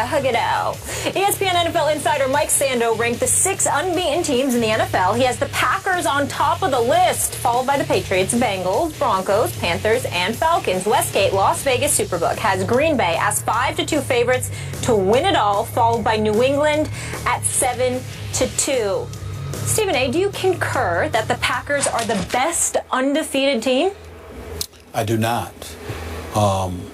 Yeah, hug it out. ESPN NFL insider Mike Sando ranked the 6 unbeaten teams in the NFL. He has the Packers on top of the list, followed by the Patriots, Bengals, Broncos, Panthers, and Falcons. Westgate, Las Vegas Superbook, has Green Bay as 5-2 favorites to win it all, followed by New England at 7-2. Stephen A., do you concur that the Packers are the best undefeated team? I do not.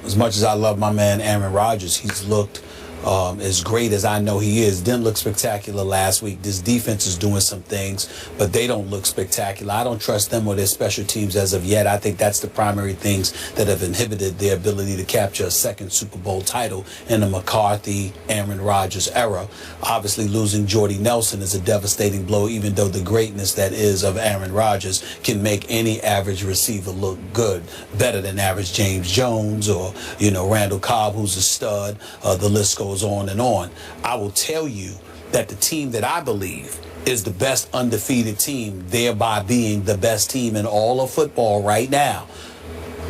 As much as I love my man Aaron Rodgers, he's looked as great as I know he is. Didn't look spectacular last week. This defense is doing some things, but they don't look spectacular. I don't trust them or their special teams as of yet. I think that's the primary things that have inhibited their ability to capture a second Super Bowl title in the McCarthy, Aaron Rodgers era. Obviously, losing Jordy Nelson is a devastating blow, even though the greatness that is of Aaron Rodgers can make any average receiver look good, better than average James Jones or, Randall Cobb, who's a stud. The list goes on and on. I will tell you that the team that I believe is the best undefeated team, thereby being the best team in all of football right now,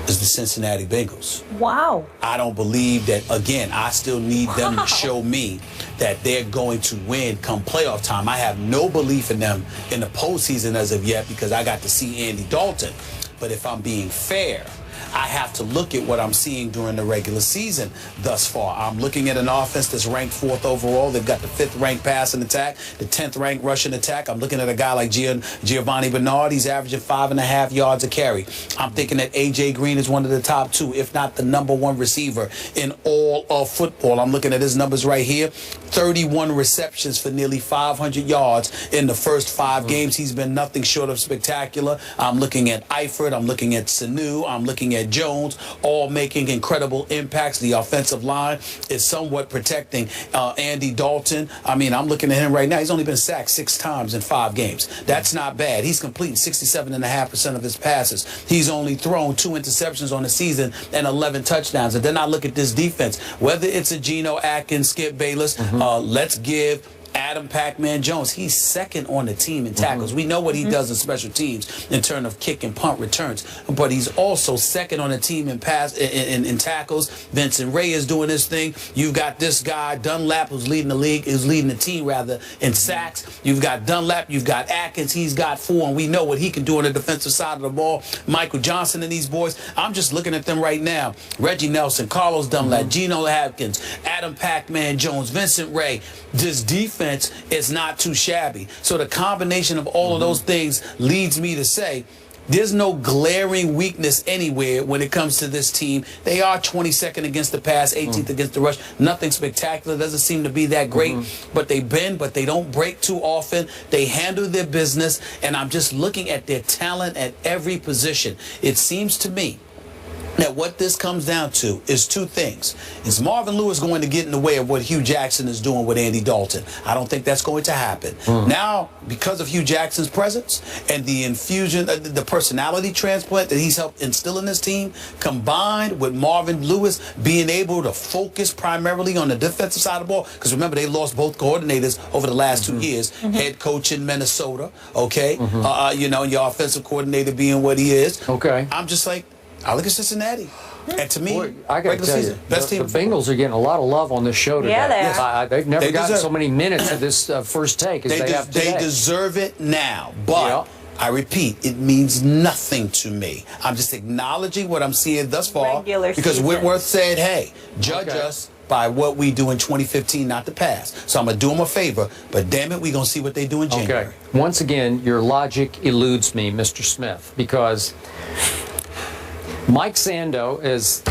is the Cincinnati Bengals. Wow. I don't believe that, again, I still need them to show me that they're going to win come playoff time. I have no belief in them in the postseason as of yet because I got to see Andy Dalton. But if I'm being fair, I have to look at what I'm seeing during the regular season thus far. I'm looking at an offense that's ranked 4th overall. They've got the 5th ranked passing attack, the 10th ranked rushing attack. I'm looking at a guy like Giovanni Bernard. He's averaging 5.5 yards a carry. I'm thinking that A.J. Green is one of the top 2, if not the #1 receiver in all of football. I'm looking at his numbers right here. 31 receptions for nearly 500 yards in the first 5 games. He's been nothing short of spectacular. I'm looking at Eifert. I'm looking at Sanu. I'm looking at Jones, all making incredible impacts. The offensive line is somewhat protecting Andy Dalton. I mean, I'm looking at him right now. He's only been sacked 6 times in 5 games. That's not bad. He's completing 67.5% of his passes. He's only thrown 2 interceptions on the season and 11 touchdowns. And then I look at this defense, whether it's a Geno Atkins, Skip Bayless, let's give Adam Pac-Man Jones. He's 2nd on the team in tackles. We know what he does in special teams in terms of kick and punt returns, but he's also 2nd on the team in in tackles. Vincent Ray is doing this thing. You've got this guy Dunlap, who's leading the league, leading the team rather in sacks. You've got Dunlap, you've got Atkins. He's got 4, and we know what he can do on the defensive side of the ball. Michael Johnson and these boys. I'm just looking at them right now. Reggie Nelson, Carlos Dunlap, Geno Atkins, Adam Pac-Man Jones, Vincent Ray. This defense is not too shabby. So the combination of all of those things leads me to say there's no glaring weakness anywhere when it comes to this team. They are 22nd against the pass, 18th against the rush. Nothing spectacular. Doesn't seem to be that great. But they bend, but they don't break too often. They handle their business. And I'm just looking at their talent at every position. It seems to me that what this comes down to is 2 things. Is Marvin Lewis going to get in the way of what Hugh Jackson is doing with Andy Dalton? I don't think that's going to happen. Now, because of Hugh Jackson's presence and the infusion, the personality transplant that he's helped instill in this team, combined with Marvin Lewis being able to focus primarily on the defensive side of the ball, because remember, they lost both coordinators over the last 2 years, head coach in Minnesota, okay? Your offensive coordinator being what he is. Okay. I'm just like, I look at Cincinnati. And to me, boy, I got to tell you, best team. The Bengals are getting a lot of love on this show today. Yeah, they are. They've never gotten so many minutes of this first take as they have today. They deserve it now, but I repeat, it means nothing to me. I'm just acknowledging what I'm seeing thus far because Whitworth said, hey, judge us by what we do in 2015, not the past. So I'm going to do them a favor, but damn it, we're going to see what they do in January. Okay. Once again, your logic eludes me, Mr. Smith, because Mike Sando, as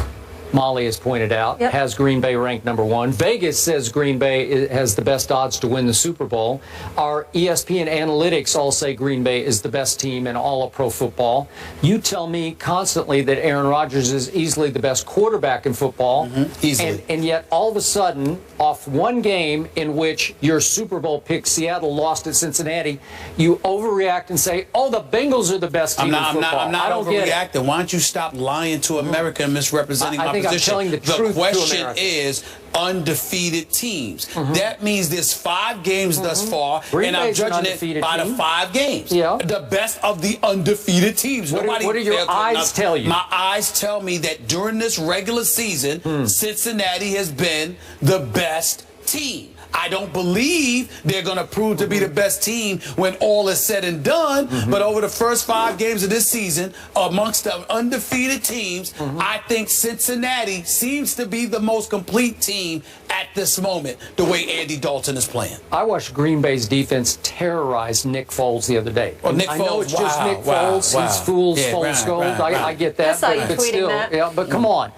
Molly has pointed out, has Green Bay ranked #1. Vegas says Green Bay has the best odds to win the Super Bowl. Our ESPN analytics all say Green Bay is the best team in all of pro football. You tell me constantly that Aaron Rodgers is easily the best quarterback in football. Easily. And yet, all of a sudden, off one game in which your Super Bowl pick, Seattle, lost at Cincinnati, you overreact and say, oh, the Bengals are the best team in football. I'm not overreacting. Why don't you stop lying to America and misrepresenting my position? I'm position. telling the truth to question America. is undefeated teams. That means there's 5 games thus far, Green and I'm Bay's an judging it undefeated by team. the 5 games. Yeah. The best of the undefeated teams. What do your eyes tell you? My eyes tell me that during this regular season, Cincinnati has been the best team. I don't believe they're going to prove to be the best team when all is said and done. But over the first 5 games of this season, amongst the undefeated teams, I think Cincinnati seems to be the most complete team at this moment, the way Andy Dalton is playing. I watched Green Bay's defense terrorize Nick Foles the other day. Oh, Nick I know Foles, it's just wow, Nick wow, Foles. wow. He's fool's Yeah, Foles gold. right. I get that. I saw you but tweeting still, that. Yeah, but come on.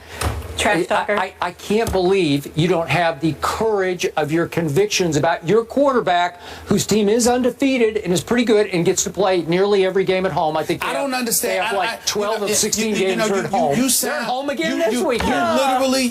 Trash talker. I can't believe you don't have the courage of your convictions about your quarterback, whose team is undefeated and is pretty good and gets to play nearly every game at home. I think I don't understand. They have like 12 of 16 games you at home. Sound, They're at home again this week.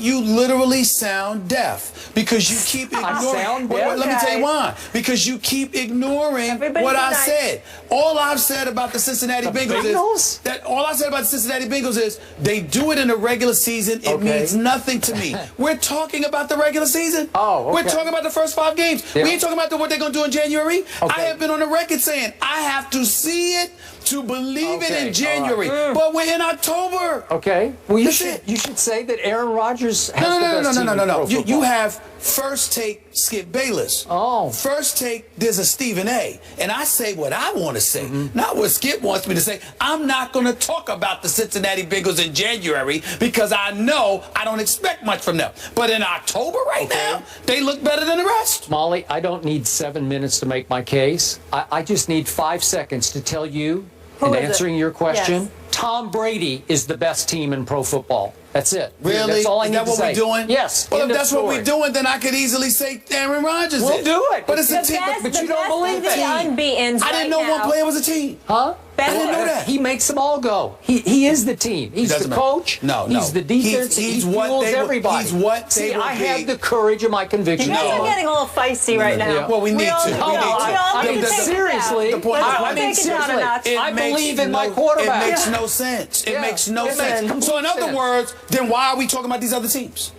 You literally sound deaf because you keep ignoring. sound deaf? Let me tell you why. Because you keep ignoring Everybody what be I nice. said. All I've said about the Cincinnati Bengals is that all I said about the Cincinnati Bengals is they do it in the regular season. It means nothing to me. We're talking about the regular season. Oh, okay. We're talking about the first 5 games. Yeah. We ain't talking about what they're going to do in January. Okay. I have been on the record saying I have to see it to believe it in January. All right. But we're in October. Okay. Well, you That's should say that Aaron Rodgers has No. the best team in pro You football. have First Take Skip Bayless. Oh. First Take, there's a Stephen A. And I say what I want to say, not what Skip wants me to say. I'm not going to talk about the Cincinnati Bengals in January because I know I don't expect much from them. But in October right now, they look better than the rest. Molly, I don't need 7 minutes to make my case. I just need 5 seconds to tell you, Who in is it? answering your question, Yes. Tom Brady is the best team in pro football. That's it. Really? That's all I Is need that to what say. we're doing? Yes. Well, End if of that's what story. we're doing, then I could easily say Aaron Rodgers We'll is. do it. But it's a The team. best- But the you best don't believe of the that. unbeatens I didn't know right one now. player was a team. Huh? Best- I didn't know that. He makes them all go. He is the team. He's the doesn't matter. coach. No. He's the defense. He's he what fuels they will- everybody. he's what See, they will I be. have the courage of my convictions. You guys are getting a little feisty right now. Yeah. Well, we need all- to. We we all- need to. we all I need mean, to take it seriously. down. The point is, Let's I take mean, it down a seriously. notch. I believe in my quarterback. It makes no sense. It Yeah. makes no It makes sense. complete So in other sense. words, then why are we talking about these other teams?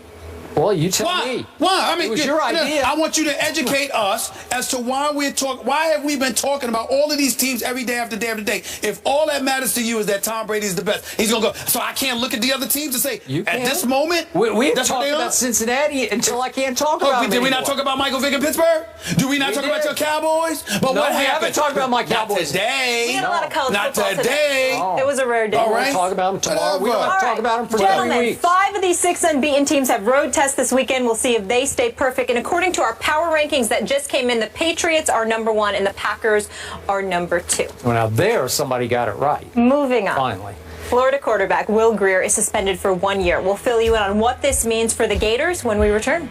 Well, you tell Why? me. Why? I mean, It was your idea. I want you to educate us as to why we're talking. Why have we been talking about all of these teams every day after day after day? If all that matters to you is that Tom Brady is the best, he's gonna go. So I can't look at the other teams and say You at can. this moment We have that's what talked they are. about Cincinnati until I can't talk Oh, about them did we not anymore. talk about Michael Vick in Pittsburgh? Do we not We talk about did. your Cowboys? But No, what we happened? haven't talked about my Cowboys. Not today. We had a lot of college Not football today. Oh. It was a rare day. All right. We'll talk about them tomorrow. We don't have to All talk right. about them for Gentlemen, 3 weeks. 5 of these 6 unbeaten teams have road tests this weekend. We'll see if they stay perfect. And according to our power rankings that just came in, the Patriots are number 1 and the Packers are number 2. Well, now there, somebody got it right. Moving on. Finally. Florida quarterback Will Grier is suspended for 1 year. We'll fill you in on what this means for the Gators when we return.